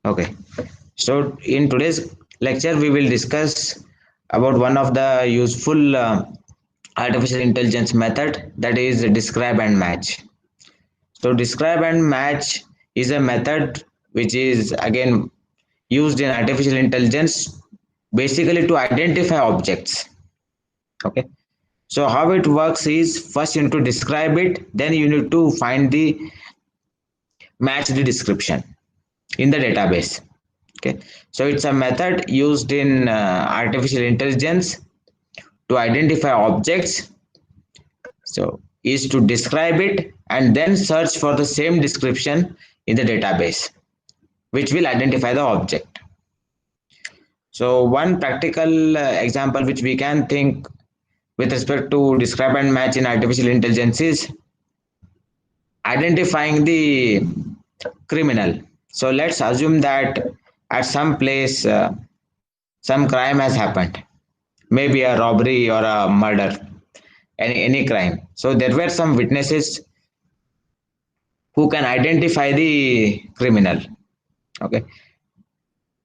Okay, so in today's lecture, we will discuss about one of the useful artificial intelligence method, that is describe and match. So describe and match is a method which is again used in artificial intelligence basically to identify objects. Okay, so how it works is first you need to describe it, then you need to find the match the description in the database. Okay, so it's a method used in artificial intelligence to identify objects. So is to describe it and then search for the same description in the database which will identify the object. So one practical example which we can think with respect to describe and match in artificial intelligence is identifying the criminal. So let's assume that at some place some crime has happened, maybe a robbery or a murder, any crime. So there were some witnesses who can identify the criminal. Okay,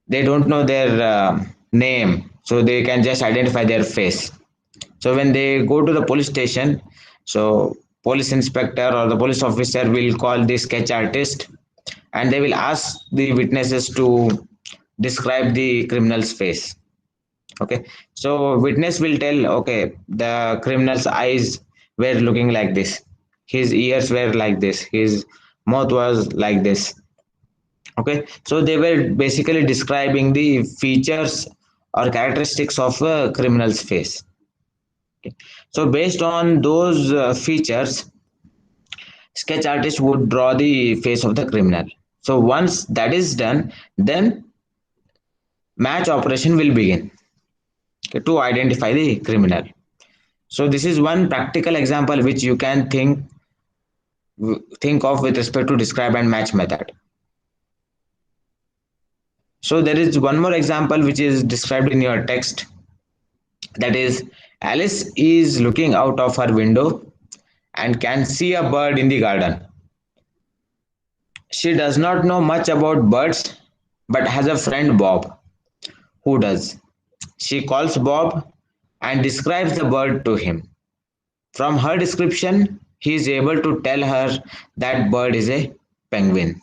they don't know their name, so they can just identify their face. So when they go to the police station, so police inspector or the police officer will call the sketch artist and they will ask the witnesses to describe the criminal's face. Okay, so witness will tell, okay, the criminal's eyes were looking like this, his ears were like this, his mouth was like this. Okay, so they were basically describing the features or characteristics of a criminal's face. Okay. So based on those features, sketch artist would draw the face of the criminal. So once that is done, then match operation will begin, okay, to identify the criminal. So this is one practical example which you can think of with respect to describe and match method. So there is one more example which is described in your text, that is Alice is looking out of her window and can see a bird in the garden. She does not know much about birds but has a friend Bob who does. She calls Bob and describes the bird to him. From her description, he is able to tell her that bird is a penguin.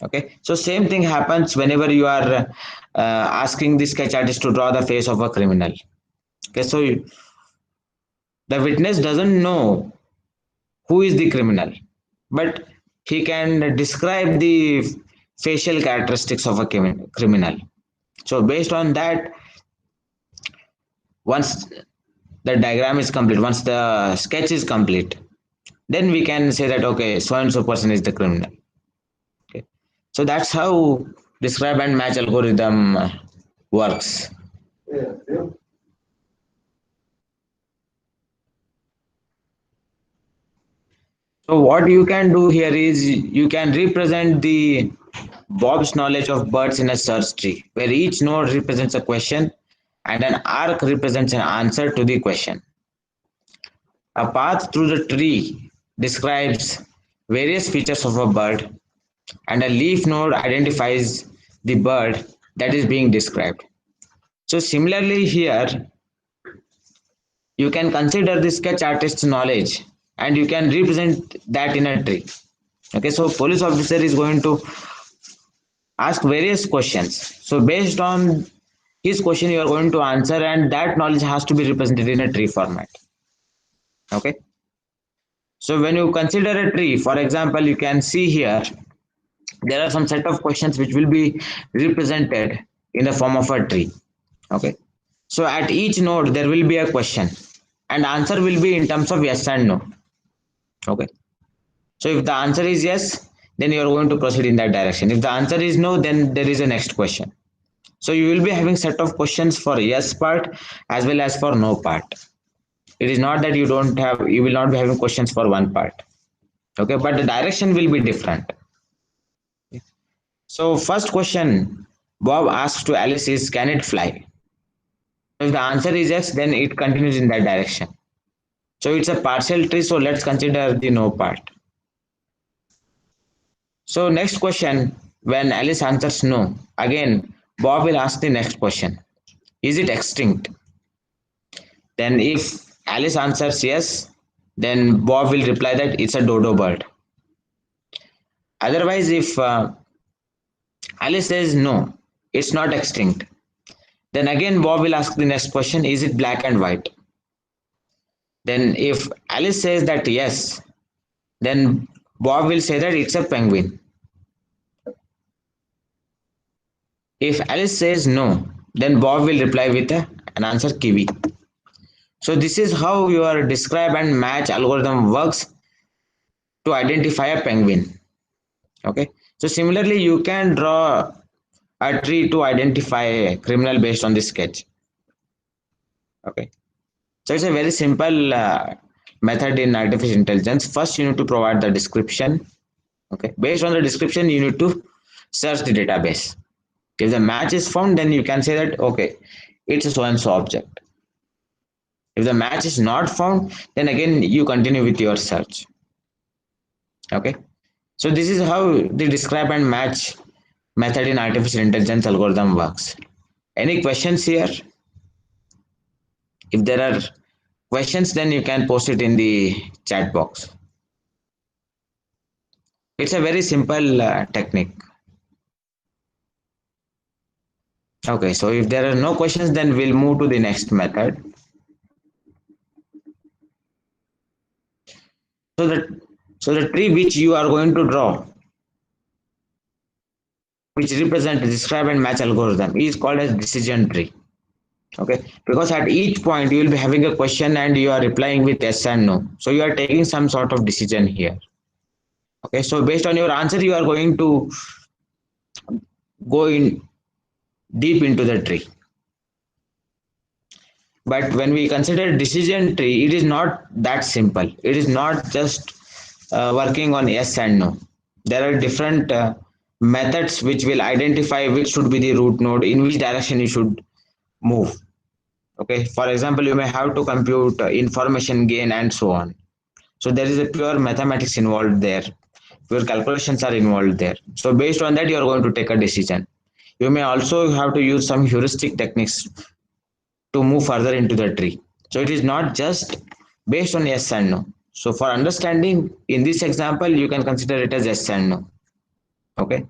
Okay, so same thing happens whenever you are asking the sketch artist to draw the face of a criminal. Okay, so the witness doesn't know who is the criminal, but he can describe the facial characteristics of a criminal. So based on that, once the diagram is complete, once the sketch is complete, then we can say that okay, so and so person is the criminal. Okay, so that's how describe and match algorithm works. So what you can do here is you can represent the Bob's knowledge of birds in a search tree, where each node represents a question and an arc represents an answer to the question. A path through the tree describes various features of a bird, and a leaf node identifies the bird that is being described. So similarly here, you can consider the sketch artist's knowledge and you can represent that in a tree. Okay, so police officer is going to ask various questions. So based on his question, you are going to answer, and that knowledge has to be represented in a tree format. Okay. So when you consider a tree, for example, you can see here there are some set of questions which will be represented in the form of a tree. Okay. So at each node there will be a question, and answer will be in terms of yes and no. Okay. So if the answer is yes, then you are going to proceed in that direction. If the answer is no, then there is a next question. So you will be having set of questions for yes part as well as for no part. It is not that you will not be having questions for one part. Okay, but the direction will be different. So first question Bob asks to Alice is, can it fly? If the answer is yes, then it continues in that direction. So it's a partial tree, so let's consider the no part. So next question, When Alice answers no, again Bob will ask the next question: is it extinct? Then, if Alice answers yes, then Bob will reply that it's a dodo bird. Otherwise, if Alice says no, it's not extinct, then again Bob will ask the next question: is it black and white? Then, if Alice says that yes, then Bob will say that it's a penguin. If Alice says no, then Bob will reply with an answer kiwi. So this is how your describe and match algorithm works to identify a penguin. Okay. So similarly, you can draw a tree to identify a criminal based on this sketch. Okay. So it's a very simple method in artificial intelligence. First, you need to provide the description. Okay. Based on the description, you need to search the database. If the match is found, then you can say that okay, it's a so and so object. If the match is not found, then again you continue with your search. Okay. So this is how the describe and match method in artificial intelligence algorithm works. Any questions here? If there are questions, then you can post it in the chat box. It's a very simple technique. Okay, so if there are no questions, then we'll move to the next method. So the tree which you are going to draw, which represent describe and match algorithm, is called as decision tree. Okay, because at each point you will be having a question and you are replying with yes and no. So you are taking some sort of decision here. Okay, so based on your answer, you are going to go in deep into the tree. But when we consider decision tree, it is not that simple. It is not just working on yes and no. There are different methods which will identify which should be the root node, in which direction you should move. Okay, for example, you may have to compute information gain and so on. So there is a pure mathematics involved there. Pure calculations are involved there. So based on that, you are going to take a decision. You may also have to use some heuristic techniques to move further into the tree. So it is not just based on yes and no. So for understanding, in this example, you can consider it as yes and no. Okay.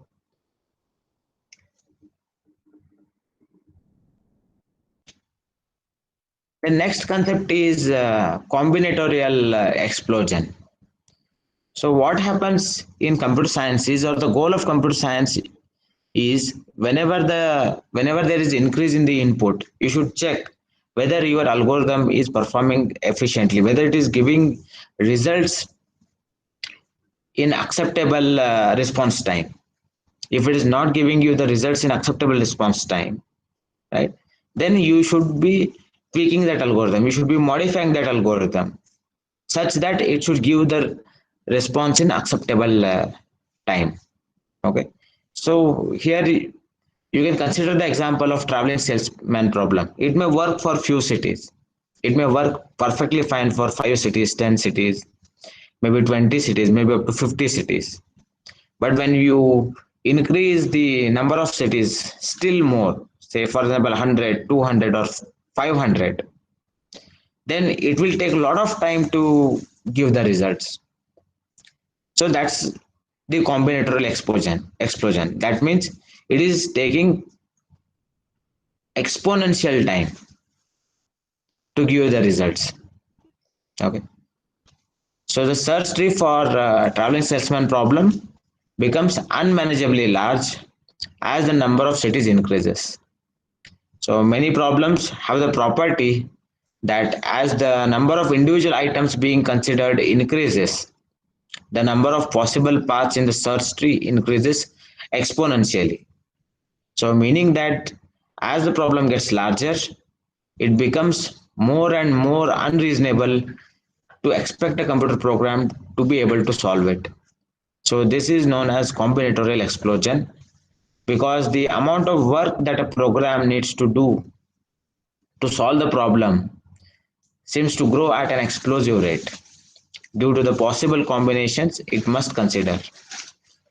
The next concept is combinatorial explosion. So what happens in computer science is, or the goal of computer science is, whenever there is increase in the input, you should check whether your algorithm is performing efficiently, whether it is giving results in acceptable response time. If it is not giving you the results in acceptable response time, right, then you should be tweaking that algorithm, you should be modifying that algorithm such that it should give the response in acceptable time. Okay, so here you can consider the example of traveling salesman problem. It may work for few cities, it may work perfectly fine for 5 cities, 10 cities, maybe 20 cities, maybe up to 50 cities. But when you increase the number of cities still more, say for example 100, 200, or 500, then it will take a lot of time to give the results. So that's the combinatorial explosion. That means it is taking exponential time to give you the results. Okay. So the search tree for traveling salesman problem becomes unmanageably large as the number of cities increases. So many problems have the property that as the number of individual items being considered increases, the number of possible paths in the search tree increases exponentially. So meaning that as the problem gets larger, it becomes more and more unreasonable to expect a computer program to be able to solve it. So this is known as combinatorial explosion, because the amount of work that a program needs to do to solve the problem seems to grow at an explosive rate due to the possible combinations it must consider.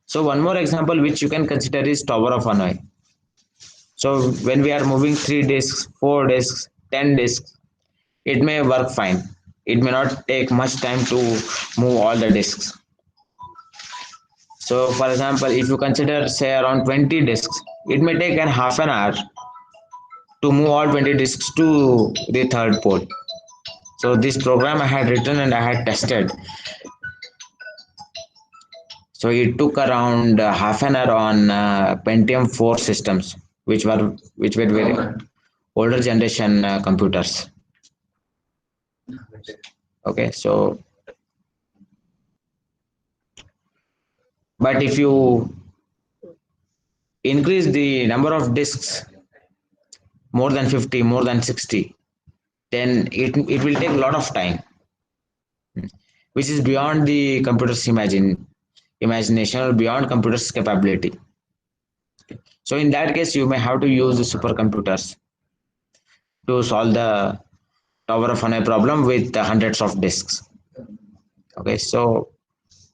So one more example which you can consider is Tower of Hanoi. So when we are moving 3 discs, 4 discs, 10 discs, it may work fine. It may not take much time to move all the discs. So for example, if you consider say around 20 discs, it may take an half an hour to move all 20 discs to the third pole. So this program I had written and I had tested. So it took around half an hour on Pentium 4 systems, which were very older generation computers. Okay, so but if you increase the number of disks more than 50, more than 60, then it will take a lot of time, which is beyond the computer's imagination or beyond computer's capability. So in that case, you may have to use the supercomputers to solve the Tower of Hanoi problem with hundreds of disks. Okay, so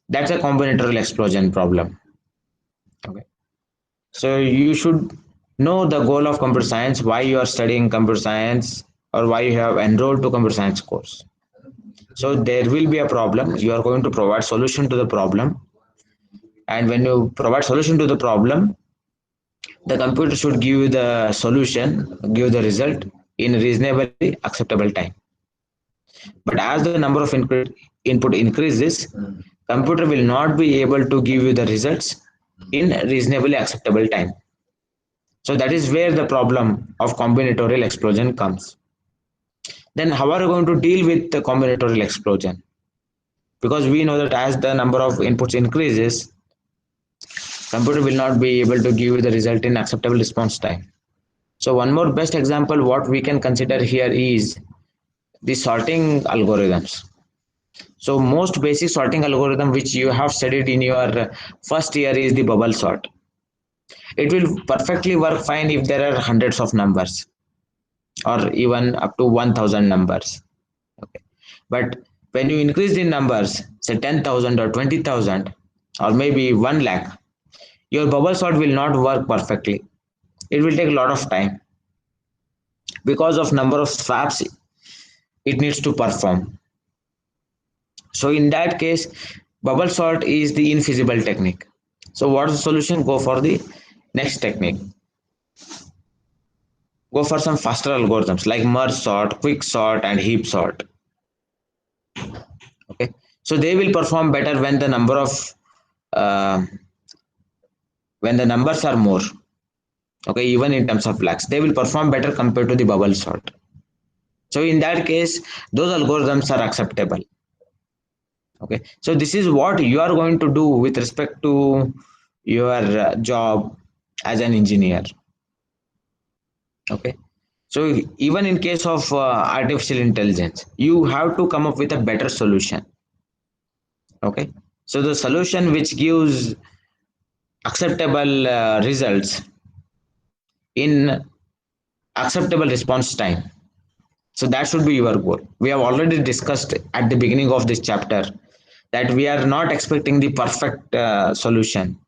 that's a combinatorial explosion problem. Okay, so you should know the goal of computer science, why you are studying computer science, or why you have enrolled to computer science course. So there will be a problem. You are going to provide solution to the problem, and when you provide solution to the problem, the computer should give you the solution, give the result in reasonably acceptable time. But as the number of input increases, computer will not be able to give you the results in reasonably acceptable time. So that is where the problem of combinatorial explosion comes. Then how are you going to deal with the combinatorial explosion? Because we know that as the number of inputs increases, computer will not be able to give you the result in acceptable response time. So one more best example what we can consider here is the sorting algorithms. So most basic sorting algorithm which you have studied in your first year is the bubble sort. It will perfectly work fine if there are hundreds of numbers or even up to 1000 numbers. Okay. But when you increase the numbers, say 10,000 or 20,000 or maybe 1 lakh, your bubble sort will not work perfectly. It will take a lot of time because of number of swaps it needs to perform. So in that case, bubble sort is the infeasible technique. So what is the solution? Go for the next technique. Go for some faster algorithms like merge sort, quick sort, and heap sort. Okay, so they will perform better uh, when the numbers are more. Okay, even in terms of lakhs, they will perform better compared to the bubble sort. So in that case, those algorithms are acceptable. Okay, so this is what you are going to do with respect to your job as an engineer. Okay, so even in case of artificial intelligence, you have to come up with a better solution. Okay, so the solution which gives acceptable results in acceptable response time. So that should be your goal. We have already discussed at the beginning of this chapter that we are not expecting the perfect solution.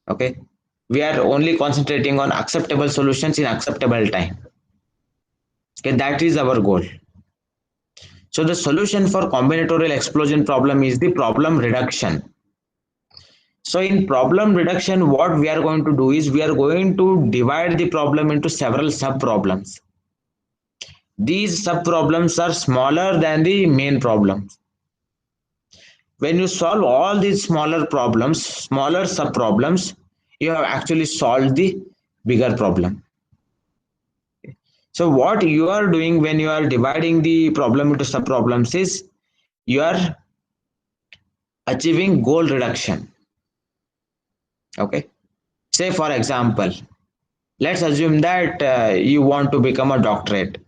Okay, we are only concentrating on acceptable solutions in acceptable time. Okay, that is our goal. So the solution for combinatorial explosion problem is the problem reduction. So in problem reduction, what we are going to do is we are going to divide the problem into several sub problems. These sub problems are smaller than the main problems. When you solve all these smaller sub problems, you have actually solved the bigger problem. So what you are doing when you are dividing the problem into sub problems is you are achieving goal reduction. Okay, say for example, let's assume that you want to become a doctorate,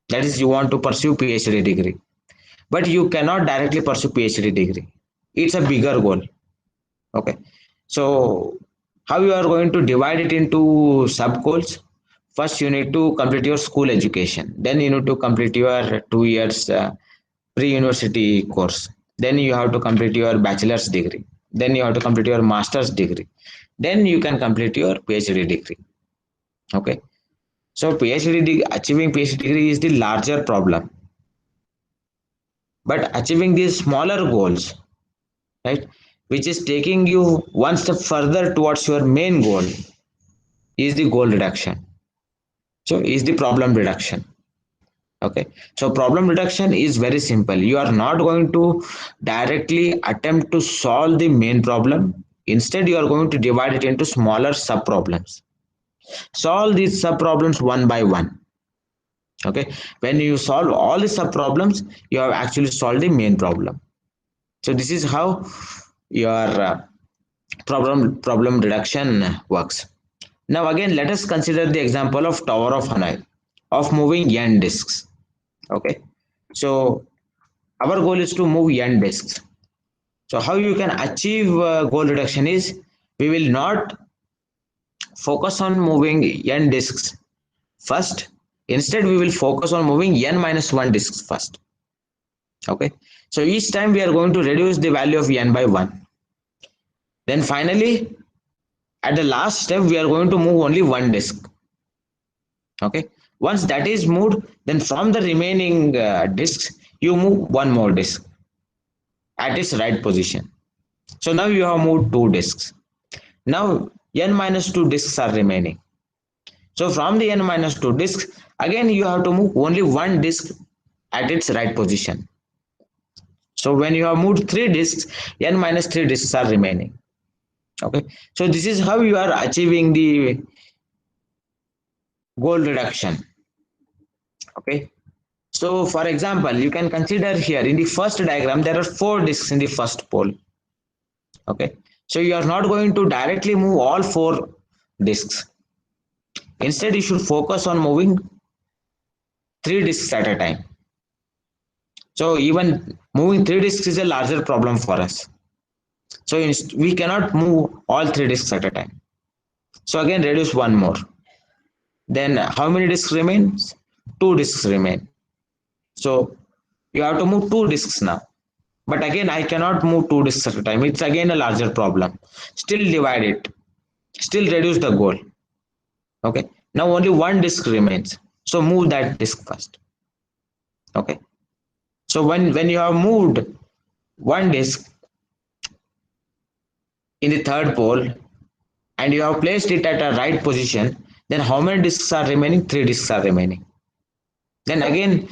that is you want to pursue PhD degree, but you cannot directly pursue PhD degree. It's a bigger goal. Okay, so how you are going to divide it into sub goals? First you need to complete your school education, then you need to complete your 2 years pre-university course, then you have to complete your bachelor's degree, then you have to complete your master's degree, then you can complete your PhD degree. Okay, so achieving PhD degree is the larger problem, but achieving these smaller goals, right, which is taking you one step further towards your main goal, is the goal reduction. So is the problem reduction. Okay, so problem reduction is very simple. You are not going to directly attempt to solve the main problem. Instead, you are going to divide it into smaller sub problems. Solve these sub problems one by one. Okay, when you solve all the sub problems, you have actually solved the main problem. So this is how your problem reduction works. Now again, let us consider the example of Tower of Hanoi of moving n disks. Okay, so our goal is to move n disks. So how you can achieve goal reduction is, we will not focus on moving n disks first. Instead, we will focus on moving n minus 1 disks first. Okay, so each time we are going to reduce the value of n by 1. Then finally, at the last step, we are going to move only one disk. Okay, once that is moved, then from the remaining disks, you move one more disk at its right position. So now you have moved two disks. Now n minus 2 disks are remaining. So from the n minus 2 disks, again you have to move only one disk at its right position. So when you have moved 3 disks, n minus 3 disks are remaining. Okay, so this is how you are achieving the goal reduction. Okay, so for example, you can consider here in the first diagram, there are 4 disks in the first pole. Okay, so you are not going to directly move all 4 disks. Instead, you should focus on moving 3 disks at a time. So even moving 3 disks is a larger problem for us. So we cannot move all 3 disks at a time. So again, reduce one more. Then how many disks remains? 2 disks remain. So you have to move 2 disks now. But again, I cannot move 2 disks at a time. It's again a larger problem. Still divide it. Still reduce the goal. Okay. Now only one disk remains. So move that disk first. Okay. So when you have moved one disk in the third pole and you have placed it at a right position, then how many disks are remaining? 3 disks are remaining. Then again,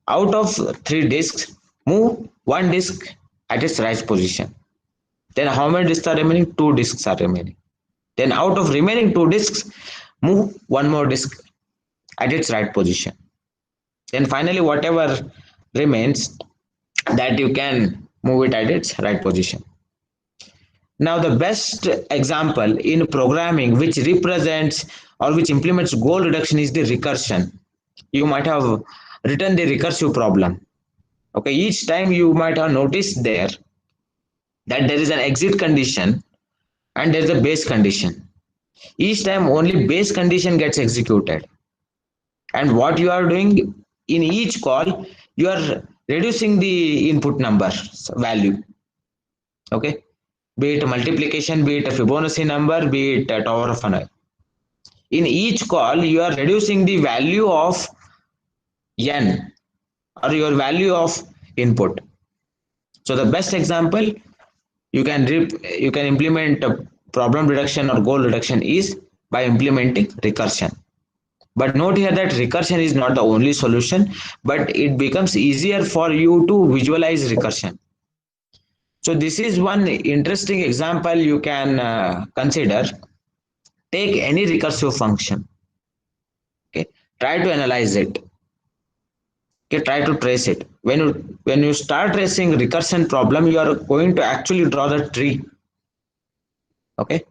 out of 3 disks, move one disk at its right position. Then how many disks are remaining? 2 disks are remaining. Then out of remaining 2 disks, move one more disk at its right position. Then finally, whatever remains, that you can move it at its right position. Now, the best example in programming which represents or which implements goal reduction is the recursion. You might have written the recursive problem. Okay, each time you might have noticed there that there is an exit condition and there is a base condition. Each time only base condition gets executed. And what you are doing in each call, you are reducing the input number value. Okay, be it multiplication, be it a Fibonacci number, be it a Tower of Hanoi. In each call, you are reducing the value of n or your value of input. So the best example you can implement a problem reduction or goal reduction is by implementing recursion. But note here that recursion is not the only solution, but it becomes easier for you to visualize recursion. So this is one interesting example you can consider. Take any recursive function. Okay, try to analyze it. Okay, try to trace it. When you start tracing recursion problem, you are going to actually draw the tree. Okay,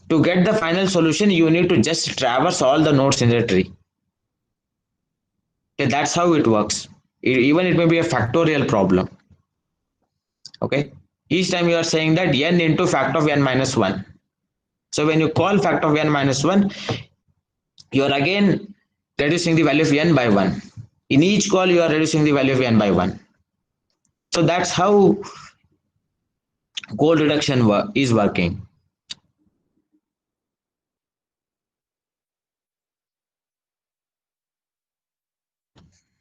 to get the final solution, you need to just traverse all the nodes in the tree. Okay, that's how it works. Even it may be a factorial problem. Okay, each time you are saying that n into factor of n minus 1. So when you call factor of n minus 1, you are again reducing the value of n by 1. In each call, you are reducing the value of n by 1. So that's how goal reduction is working.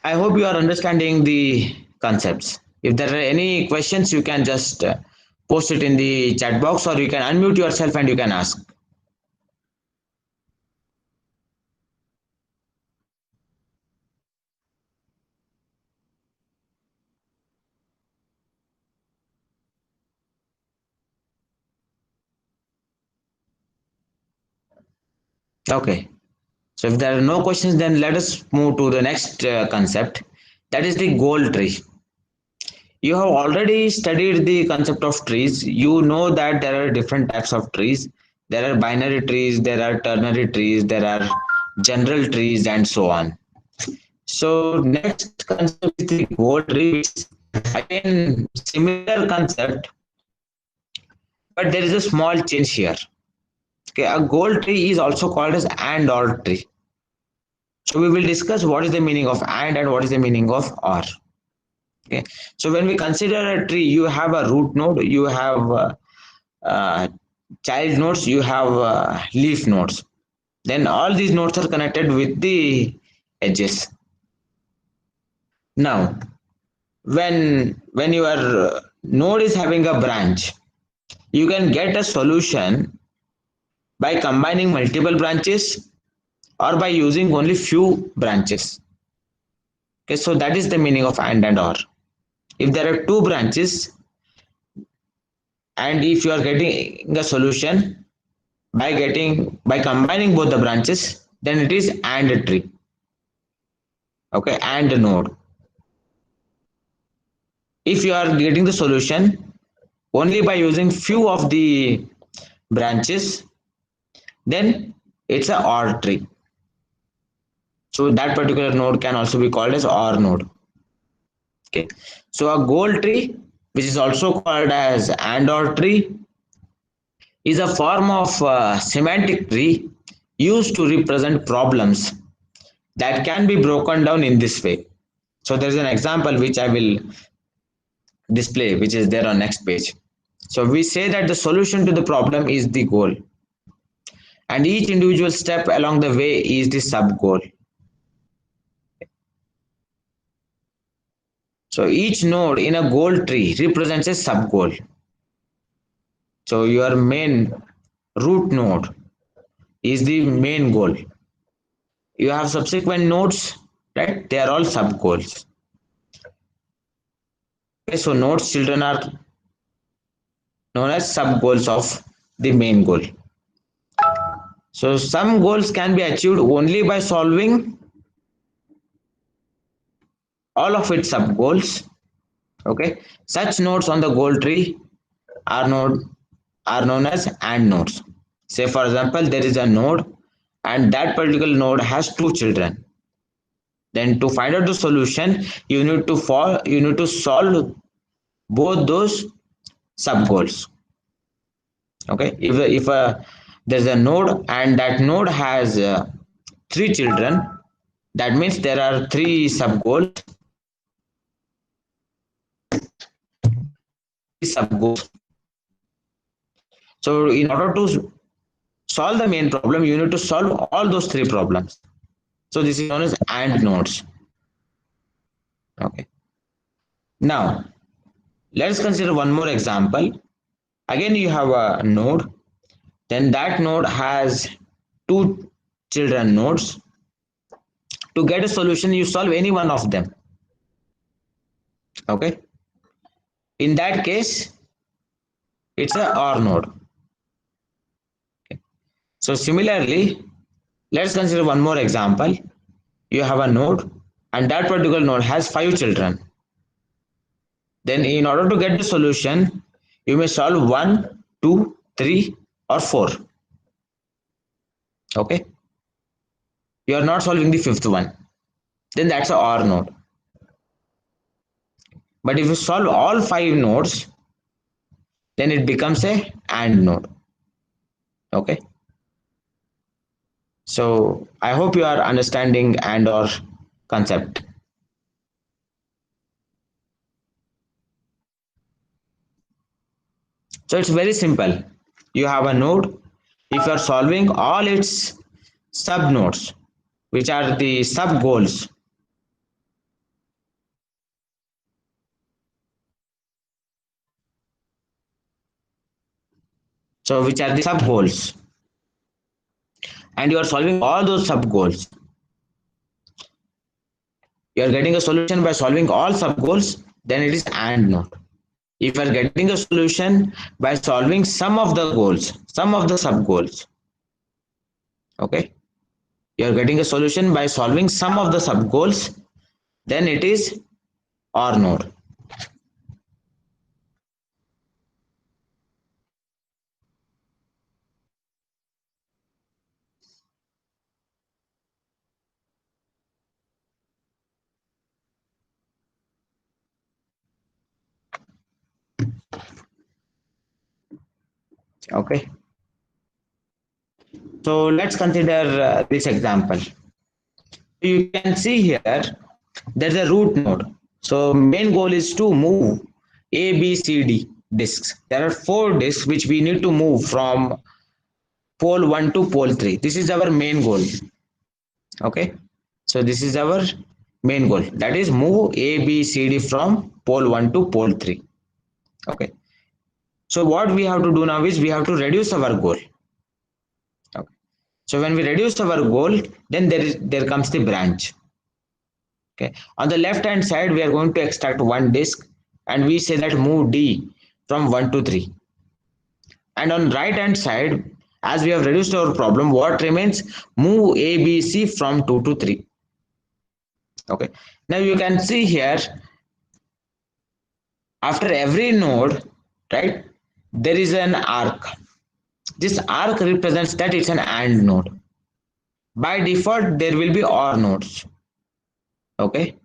I hope you are understanding the concepts. If there are any questions, you can just post it in the chat box, or you can unmute yourself and you can ask. Okay. So if there are no questions, then let us move to the next concept. That is the goal tree. You have already studied the concept of trees. You know that there are different types of trees. There are binary trees, there are ternary trees, there are general trees, and so on. So next concept is the goal tree, which is again similar concept, but there is a small change here. Okay, a goal tree is also called as and or tree. So we will discuss what is the meaning of and what is the meaning of or. Okay, so when we consider a tree, you have a root node, you have uh, child nodes, you have leaf nodes. Then all these nodes are connected with the edges. Now, when your node is having a branch, you can get a solution by combining multiple branches or by using only few branches. Okay, so that is the meaning of and or. If there are two branches and if you are getting a solution by combining both the branches, then it is and tree. Okay, and node. If you are getting the solution only by using few of the branches, then it's a or tree. So that particular node can also be called as or node. Okay, so a goal tree, which is also called as and or tree, is a form of semantic tree used to represent problems that can be broken down in this way. So there is an example which I will display, which is there on next page. So we say that the solution to the problem is the goal, and each individual step along the way is the sub goal. So each node in a goal tree represents a sub goal. So your main root node is the main goal. You have subsequent nodes, right? They are all sub goals. Okay, so nodes children are known as sub goals of the main goal. So some goals can be achieved only by solving all of its sub goals. Okay, such nodes on the goal tree are node are known as and nodes. Say for example, there is a node and that particular node has two children. Then to find out the solution, you need to solve both those sub goals. Okay, if there's a node and that node has three children, that means there are three sub goals. Three sub goals. So in order to solve the main problem, you need to solve all those three problems. So this is known as and nodes. Okay. Now let's consider one more example. Again, you have a node. Then that node has two children nodes. To get a solution, you solve any one of them. Okay. In that case, it's a OR node. So similarly, let's consider one more example. You have a node and that particular node has five children. Then in order to get the solution, you may solve one, two, three, or four. Okay. You are not solving the fifth one. Then that's a OR node. But if you solve all five nodes, then it becomes a AND node. Okay. So I hope you are understanding AND or concept. So it's very simple. You have a node. If you are solving all its sub nodes, which are the sub goals, so which are the sub goals, and you are solving all those sub goals, you are getting a solution by solving all sub goals, then it is AND node. If you are getting a solution by solving some of the goals, some of the sub goals, okay, you are getting a solution by solving some of the sub goals, then it is OR node. Okay, so let's consider this example. You can see here there's a root node. So main goal is to move A, B, C, D disks. There are four disks which we need to move from pole 1 to pole 3. This is our main goal. Okay. So this is our main goal. That is move A, B, C, D from pole 1 to pole 3. Okay. So what we have to do now is we have to reduce our goal. Okay. So when we reduce our goal, then there comes the branch. Okay. On the left hand side, we are going to extract one disk and we say that move D from 1 to 3. And on right hand side, as we have reduced our problem, what remains? Move A, B, C from 2 to 3. Okay. Now you can see here, after every node, right, there is an arc. This arc represents that it's an AND node. By default, there will be OR nodes. Okay.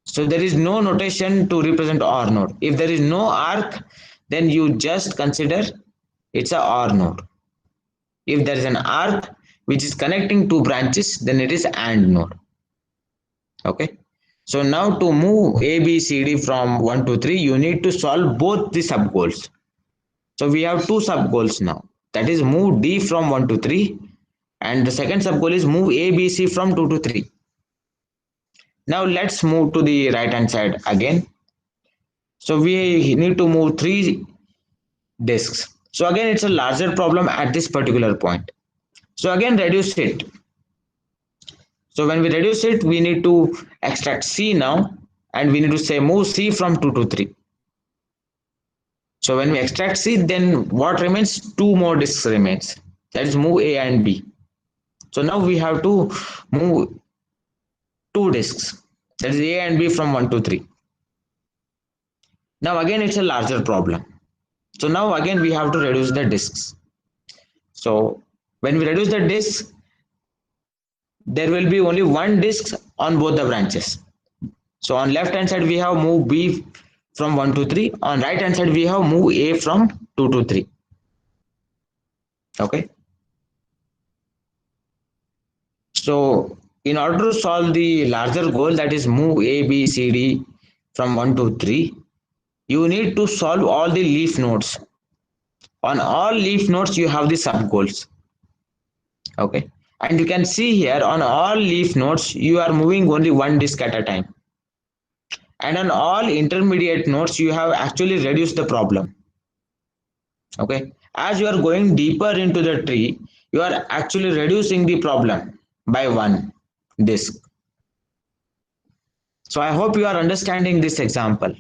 So there is no notation to represent OR node. If there is no arc, then you just consider it's a OR node. If there is an arc which is connecting two branches, then it is AND node. Okay. So now to move A, B, C, D from 1 to 3, you need to solve both the sub goals. So we have two sub goals now. That is move D from 1 to 3, and the second sub goal is move A, B, C from 2 to 3. Now let's move to the right hand side again. So we need to move three disks. So again, it's a larger problem at this particular point. So again, reduce it. So when we reduce it, we need to extract C now, and we need to say move C from 2 to 3. So when we extract C, then what remains? Two more disks remains. That is move A and B. So now we have to move two disks. That is A and B from 1 to 3. Now again, it's a larger problem. So now again, we have to reduce the disks. So when we reduce the disks, there will be only one disk on both the branches. So on left hand side we have move B from 1 to 3. On right hand side we have move A from 2 to 3. Okay. So in order to solve the larger goal, that is move A, B, C, D from 1 to 3, you need to solve all the leaf nodes. On all leaf nodes you have the sub goals. Okay. And you can see here on all leaf nodes you are moving only one disk at a time. And on all intermediate nodes you have actually reduced the problem. Okay. As you are going deeper into the tree, you are actually reducing the problem by one disk. So I hope you are understanding this example.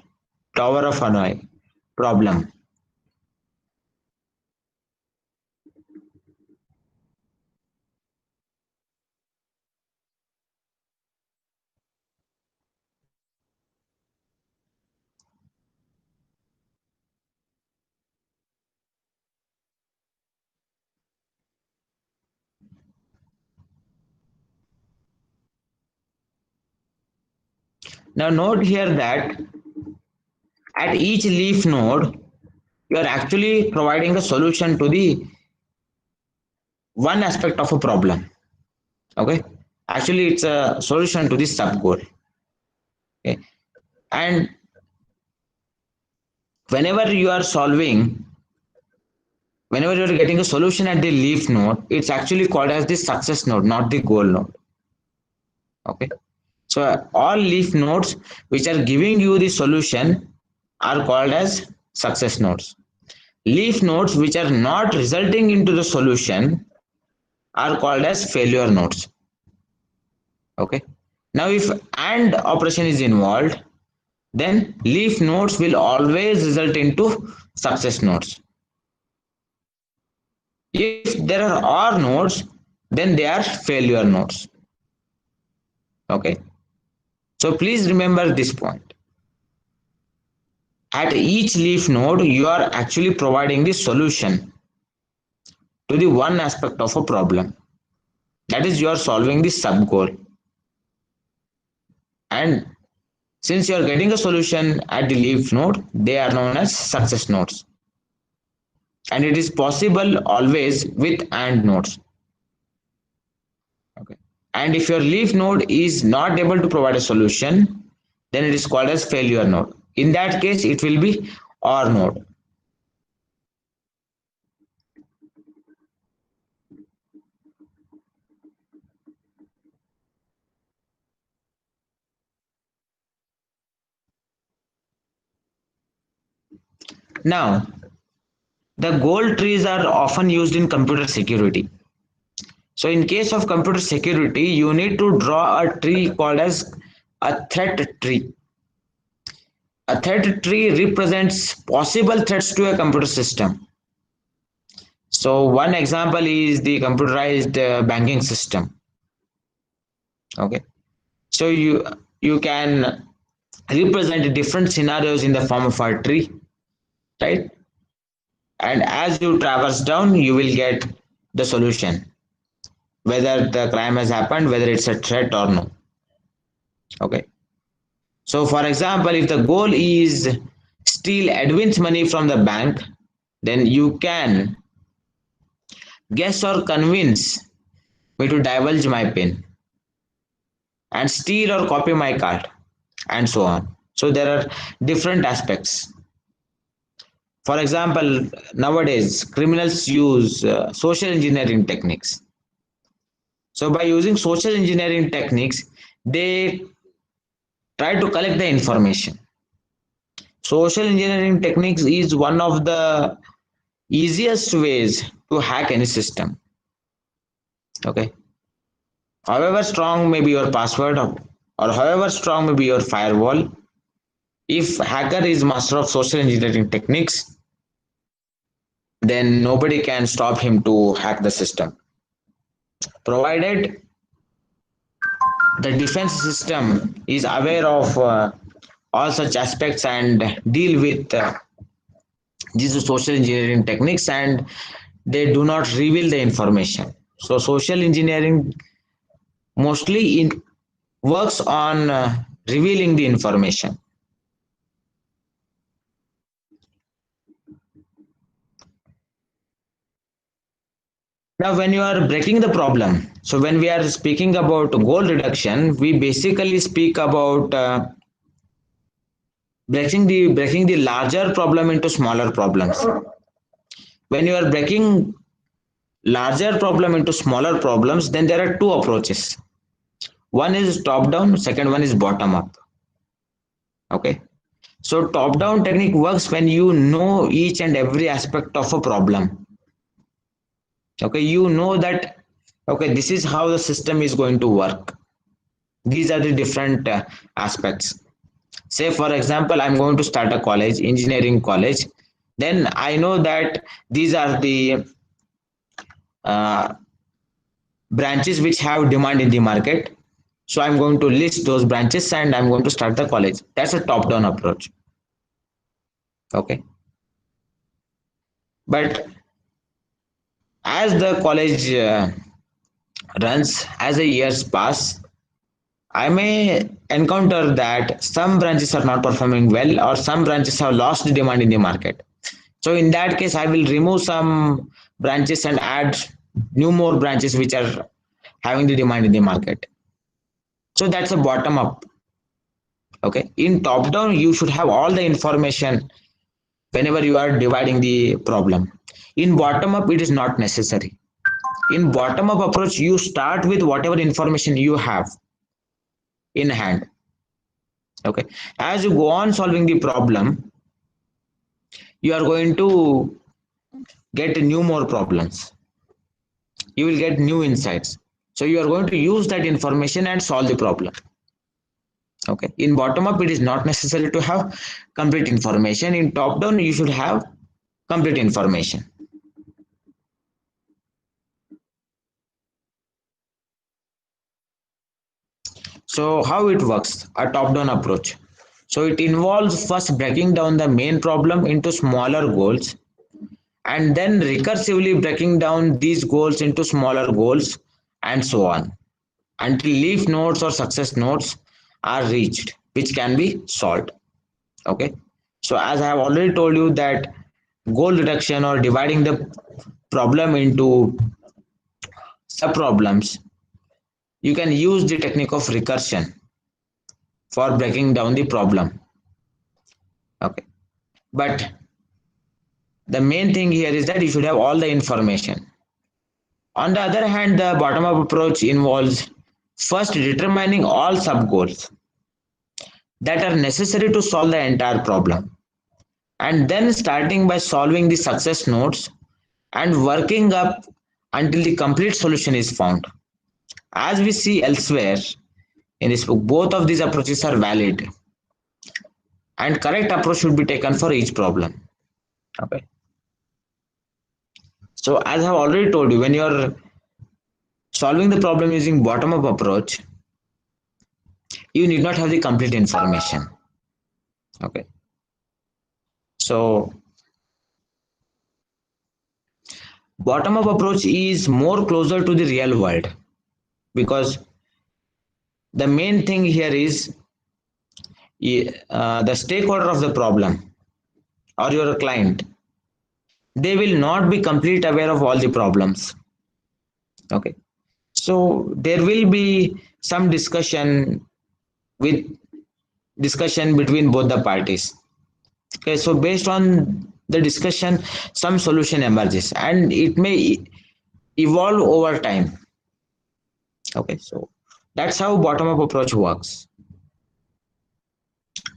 Tower of Hanoi problem. Now note here that at each leaf node, you are actually providing a solution to the one aspect of a problem. Okay. Actually, it's a solution to this sub goal. Okay. And whenever you are solving, whenever you are getting a solution at the leaf node, it's actually called as the success node, not the goal node. Okay. So all leaf nodes which are giving you the solution are called as success nodes. Leaf nodes which are not resulting into the solution are called as failure nodes. Okay. Now if AND operation is involved, then leaf nodes will always result into success nodes. If there are OR nodes, then they are failure nodes. Okay. So please remember this point. At each leaf node, you are actually providing the solution to the one aspect of a problem. That is, you are solving the sub goal. And since you are getting a solution at the leaf node, they are known as success nodes. And it is possible always with AND nodes. Okay. And if your leaf node is not able to provide a solution, then it is called as failure node. In that case, it will be OR node. Now, the goal trees are often used in computer security. So in case of computer security, you need to draw a tree called as a threat tree. A threat tree represents possible threats to a computer system. So one example is the computerized banking system. Okay. So you can represent different scenarios in the form of a tree, right? And as you traverse down, you will get the solution, whether the crime has happened, whether it's a threat or no. Okay. So for example, if the goal is steal Edwin's money from the bank, then you can guess or convince me to divulge my pin and steal or copy my card and so on. So there are different aspects. For example, nowadays criminals use social engineering techniques. So by using social engineering techniques, they try to collect the information. Social engineering techniques is one of the easiest ways to hack any system. Okay. However strong may be your password, or however strong may be your firewall, if hacker is master of social engineering techniques, then nobody can stop him to hack the system. Provided the defense system is aware of all such aspects and deal with these social engineering techniques, and they do not reveal the information. So social engineering mostly works on revealing the information. Now, when you are breaking the problem, so when we are speaking about goal reduction, we basically speak about breaking the larger problem into smaller problems. When you are breaking larger problem into smaller problems, then there are two approaches. One is top down, second one is bottom up. Okay. So top down technique works when you know each and every aspect of a problem. Okay, you know that okay, this is how the system is going to work. These are the different aspects. Say for example, I'm going to start a college, engineering college. Then I know that these are the uh, branches which have demand in the market. So I'm going to list those branches and I'm going to start the college. That's a top down approach. Okay. But as the college runs, as the years pass, I may encounter that some branches are not performing well or some branches have lost demand in the market. So in that case, I will remove some branches and add new more branches which are having the demand in the market. So that's a bottom up. Okay. In top down, you should have all the information whenever you are dividing the problem. In bottom up, it is not necessary. In bottom up approach, you start with whatever information you have in hand. Okay, as you go on solving the problem, you are going to get new more problems, you will get new insights, so you are going to use that information and solve the problem. Okay, in bottom up it is not necessary to have complete information. In top down you should have complete information. So how it works, a top down approach? So it involves first breaking down the main problem into smaller goals, and then recursively breaking down these goals into smaller goals, and so on, until leaf nodes or success nodes are reached, which can be solved. Okay, so as I have already told you that goal reduction or dividing the problem into sub problems, you can use the technique of recursion for breaking down the problem. Okay, but the main thing here is that you should have all the information. On the other hand, the bottom up approach involves first determining all sub goals that are necessary to solve the entire problem, and then starting by solving the success nodes and working up until the complete solution is found. As we see elsewhere in this book, both of these approaches are valid, and correct approach should be taken for each problem. Okay. So as I have already told you, when you are solving the problem using bottom up approach, you need not have the complete information. Okay. So bottom up approach is more closer to the real world, because the main thing here is the stakeholder of the problem or your client, they will not be complete aware of all the problems. Okay, so there will be some with discussion between both the parties. Okay, so based on the discussion, some solution emerges and it may evolve over time. Okay, so that's how bottom up approach works.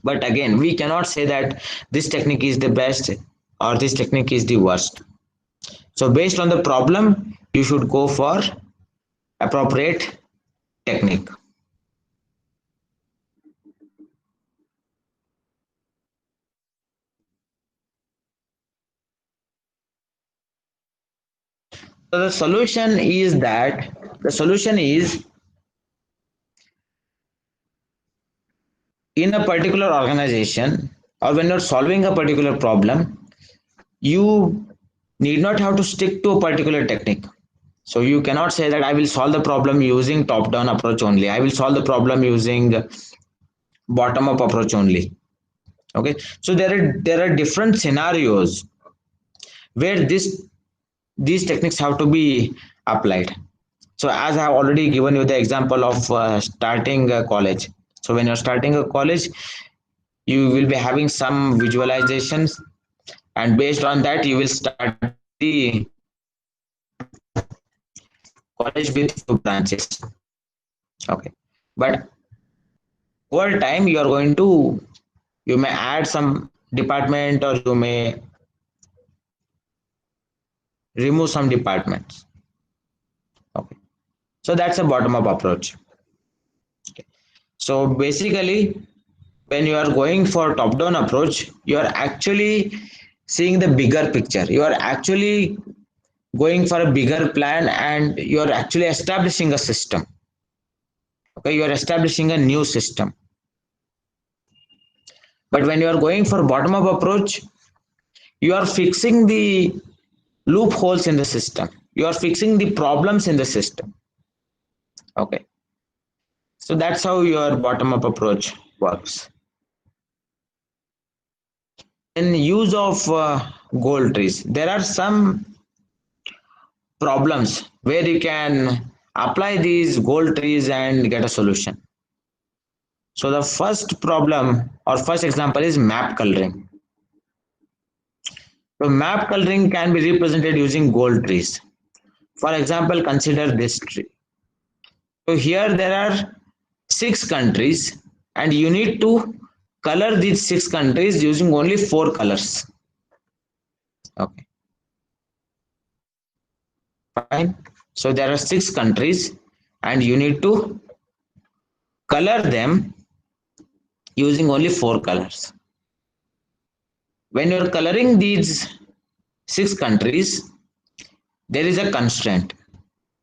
But again, we cannot say that this technique is the best or this technique is the worst. So based on the problem, you should go for appropriate technique. So the solution is in a particular organization, or when you're solving a particular problem, you need not have to stick to a particular technique. So you cannot say that I will solve the problem using top down approach only, I will solve the problem using bottom up approach only. Okay, so there are different scenarios where these techniques have to be applied. So as I have already given you the example of starting a college. So when you're starting a college, you will be having some visualizations, and based on that you will start the college with few branches. Okay, but over time you are going to, you may add some department or you may remove some departments. Okay, so that's a bottom up approach. Okay. So basically, when you are going for top down approach, you are actually seeing the bigger picture, you are actually going for a bigger plan, and you are actually establishing a system. Okay, you are establishing a new system. But when you are going for bottom up approach, you are fixing the loopholes in the system, you are fixing the problems in the system. Okay, so that's how your bottom up approach works. In use of goal trees, there are some problems where you can apply these goal trees and get a solution. So the first problem or first example is map coloring. So map coloring can be represented using goal trees. For example, consider this tree. So here there are 6 countries, and you need to color these 6 countries using only 4 colors. Okay, fine. So there are 6 countries, and you need to color them using only 4 colors. When you're coloring these 6 countries, there is a constraint.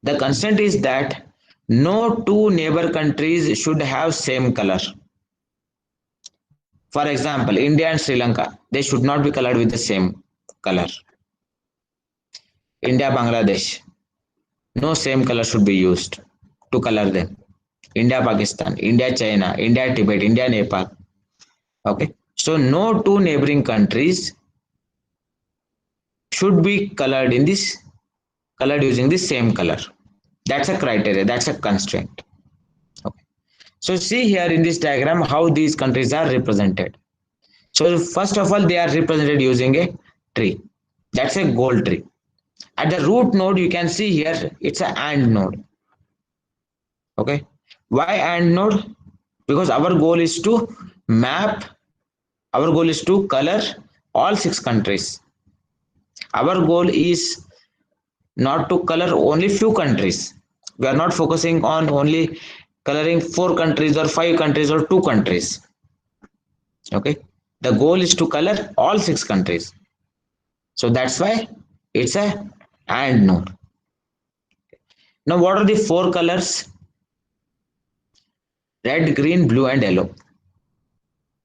The constraint is that no two neighbor countries should have same color. For example, India and Sri Lanka, they should not be colored with the same color. India, Bangladesh, no same color should be used to color them. India, Pakistan, India, China, India, Tibet, India, Nepal. Okay. So no two neighboring countries should be colored using the same color. That's a criteria, that's a constraint. Okay. So see here in this diagram how these countries are represented. So first of all, they are represented using a tree. That's a goal tree. At the root node, you can see here it's a AND node. Okay. Why AND node? Because our goal is to map, our goal is to color all 6 countries. Our goal is not to color only few countries. We are not focusing on only coloring 4 countries or 5 countries or 2 countries. Okay. The goal is to color all 6 countries. So that's why it's a AND node. Now, what are the 4 colors? Red, green, blue, and yellow.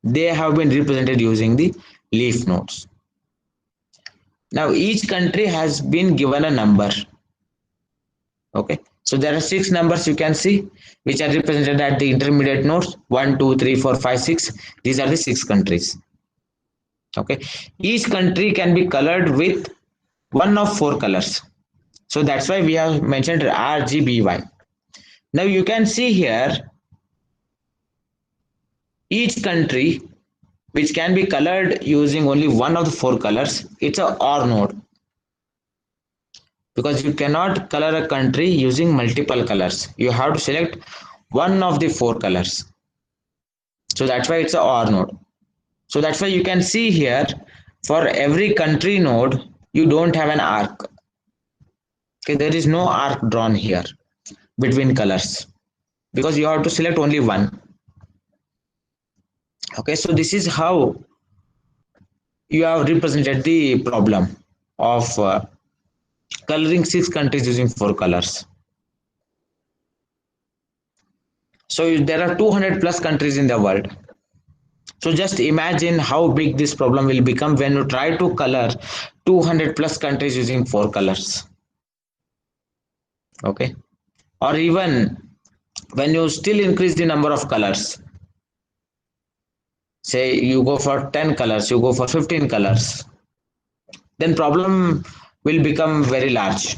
They have been represented using the leaf nodes. Now, each country has been given a number. Okay. So there are 6 numbers you can see, which are represented at the intermediate nodes 1, 2, 3, 4, 5, 6. These are the 6 countries. Okay. Each country can be colored with one of 4 colors. So that's why we have mentioned RGBY. Now you can see here each country which can be colored using only one of the 4 colors. It's a OR node because you cannot color a country using multiple colors. You have to select one of the 4 colors. So that's why it's a OR node. So that's why you can see here for every country node, you don't have an arc. Okay, there is no arc drawn here between colors because you have to select only one. Okay, so this is how you have represented the problem of coloring 6 countries using 4 colors. So there are 200 plus countries in the world. So just imagine how big this problem will become when you try to color 200 plus countries using 4 colors. Okay. Or even when you still increase the number of colors, say you go for 10 colors, you go for 15 colors, then problem will become very large.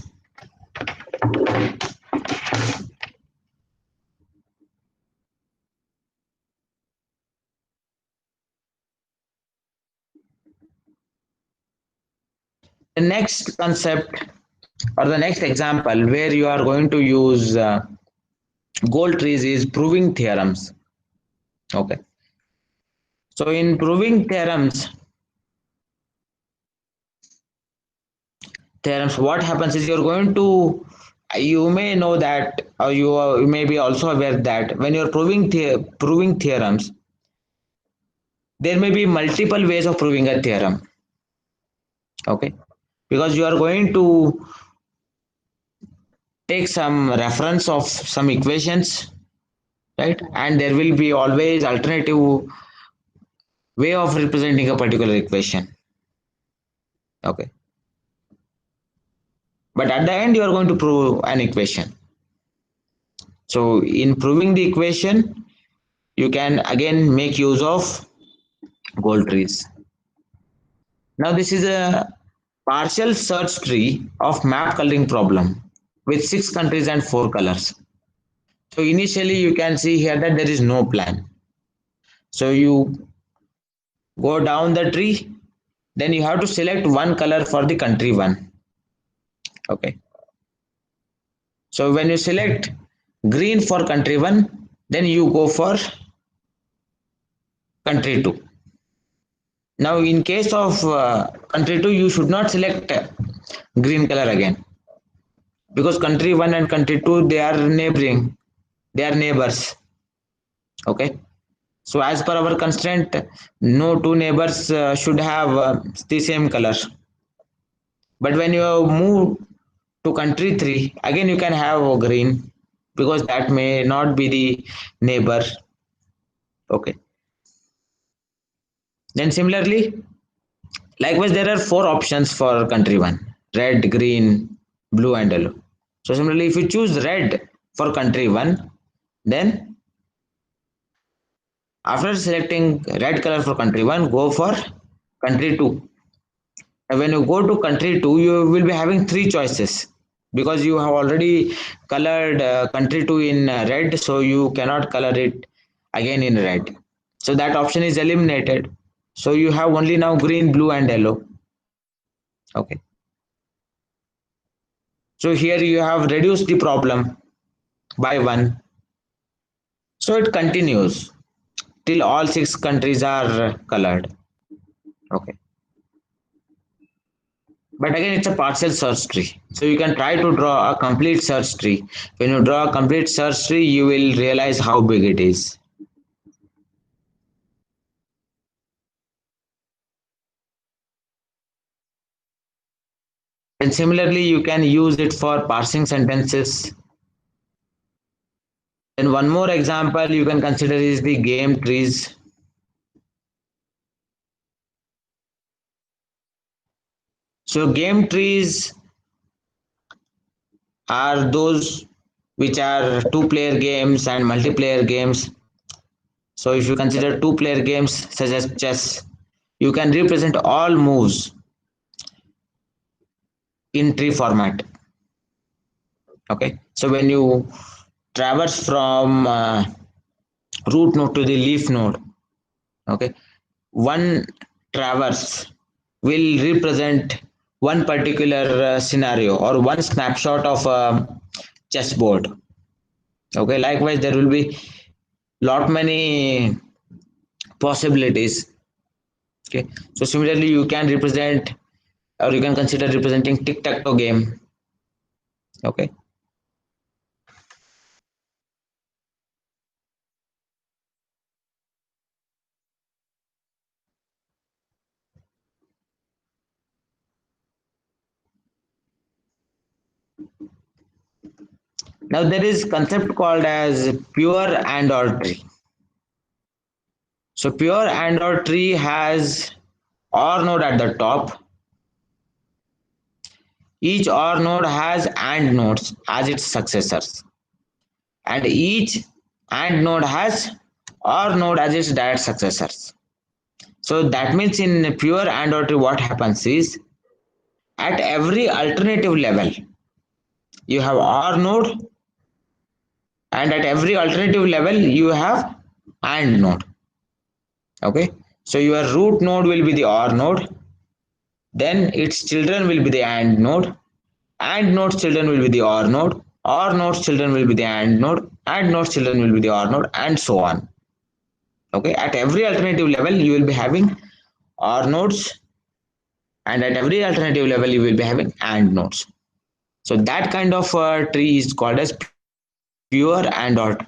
The next concept or the next example where you are going to use goal trees is proving theorems. Okay. So in proving theorems, what happens is you're going to, you may know that, or you may be also aware that when you're proving theorems, there may be multiple ways of proving a theorem. Okay. Because you are going to take some reference of some equations, right? And there will be always alternative way of representing a particular equation. Okay. But at the end, you are going to prove an equation. So in proving the equation, you can again make use of goal trees. Now this is a partial search tree of map coloring problem with 6 countries and 4 colors. So initially you can see here that there is no plan. So you go down the tree, then you have to select one color for the country one. Okay, so when you select green for country one, then you go for country two. Now in case of country two, you should not select green color again, because country one and country two, they are neighboring, they are neighbors. Okay, so as per our constraint, no two neighbors should have the same color. But when you move to country 3, again you can have a green, because that may not be the neighbor. Okay, then similarly, likewise there are four options for country 1: red, green, blue and yellow. So similarly, if you choose red for country 1, then after selecting red color for country 1, go for country 2. When you go to country 2, you will be having three choices, because you have already colored country 2 in red, so you cannot color it again in red, so that option is eliminated. So you have only now green, blue and yellow. Okay, so here you have reduced the problem by one. So it continues till all six countries are colored. Okay, but again it's a partial search tree, so you can try to draw a complete search tree. When you draw a complete search tree, you will realize how big it is. And similarly, you can use it for parsing sentences. And one more example you can consider is the game trees. So game trees are those which are two-player games and multiplayer games. So if you consider two-player games such as chess, you can represent all moves in tree format. Okay, so when you traverse from root node to the leaf node, okay, one traverse will represent one particular scenario or one snapshot of a chessboard. Okay, likewise there will be lot many possibilities. Okay, so similarly you can represent, or you can consider representing tic tac toe game. Okay, now there is concept called as pure and or tree. So pure and or tree has or node at the top. Each or node has and nodes as its successors, and each and node has or node as its direct successors. So that means in pure and or tree, what happens is at every alternative level you have or node, and at every alternative level you have and node. Okay, so your root node will be the or node, then its children will be the and node's children will be the or node's children will be the and node's children will be the or node, and so on. Okay, at every alternative level you will be having or nodes, and at every alternative level you will be having and nodes. So that kind of tree is called as pure and or tree.